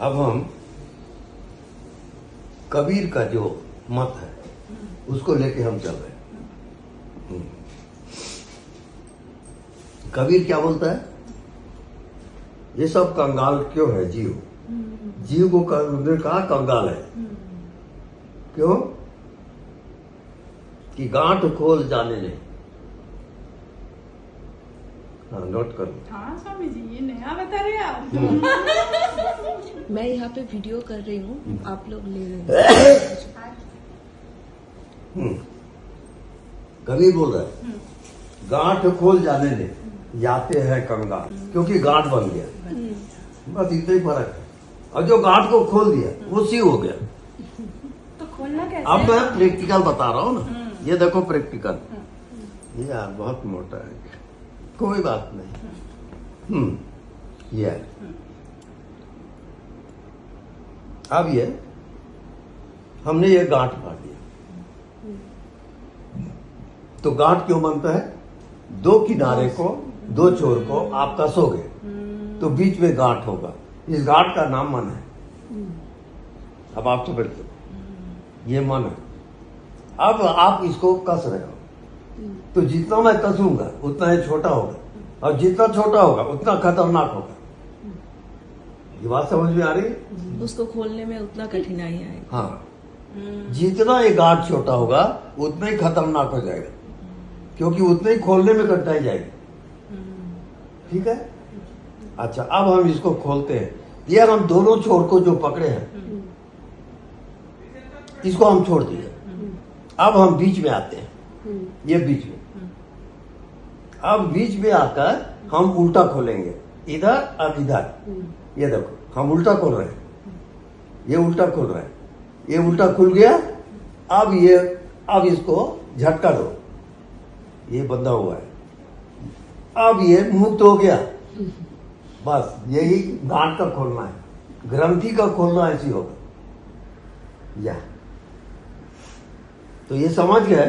अब हम कबीर का जो मत है उसको लेके हम चल रहे हैं। कबीर क्या बोलता है? ये सब कंगाल क्यों है जीव? जीव को उन्होंने कहा कंगाल है। क्यों? कि गांठ खोल जाने ने। हाँ, नोट करो। हाँ स्वामी जी, ये नया बता रहे हैं आप। मैं यहाँ पे वीडियो कर रही हूँ, आप लोग ले रहे हैं। कबीर बोल रहा है गांठ खोल जाने ने जाते हैं कंगाल, क्योंकि गांठ बन गया। बस इतना ही फर्क है। और जो गांठ को खोल दिया वो सी हो गया। तो खोलना कैसे? अब मैं प्रैक्टिकल बता रहा हूँ ना, ये देखो प्रैक्टिकल। ये यार बहुत मोटा है, कोई बात नहीं। ये अब ये हमने ये गांठ मार दिया, तो गांठ क्यों बनता है? दो किनारे को, दो छोर को आप कसोगे तो बीच में गांठ होगा। इस गांठ का नाम मन है। अब आप तो बिल्कुल ये मन है। अब आप इसको कस रहे हो, तो जितना मैं कसूंगा उतना ये छोटा होगा, और जितना छोटा होगा उतना खतरनाक होगा। ये बात समझ में आ रही है? उसको खोलने में उतना कठिनाई आएगी। हाँ, जितना ये गांठ छोटा होगा उतना ही खतरनाक हो जाएगा, क्योंकि उतने ही खोलने में कठिनाई जाएगी। ठीक है? अच्छा, अब हम इसको खोलते हैं। यार हम दोनों छोर को जो पकड़े हैं इसको हम छोड़ दिए। अब हम बीच में आते हैं, ये बीच में। अब बीच में आकर हम उल्टा खोलेंगे, इधर और इधर। ये देखो हम उल्टा खोल रहे हैं, ये उल्टा खोल रहे हैं, ये उल्टा खुल गया। अब इसको झटका दो, ये बंधा हुआ है। अब ये मुक्त हो गया। बस यही गांठ का खोलना है, ग्रंथि का खोलना ऐसी होगा। या तो ये समझ गए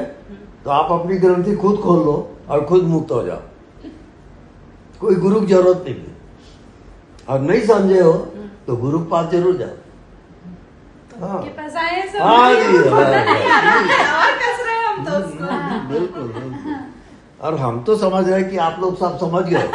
तो आप अपनी ग्रंथि खुद खोल लो और खुद मुक्त हो जाओ। कोई गुरु की जरूरत नहीं है। और नहीं समझे हो तो गुरु के पास जरूर जाओ। हाँ, के पास आए सब हाँ जी, नहीं, हाँ, नहीं आ रहा है, और कस रहे हैं हम तो उसको। बिल्कुल बिल्कुल। और हम तो समझ रहे हैं कि आप लोग सब समझ गए।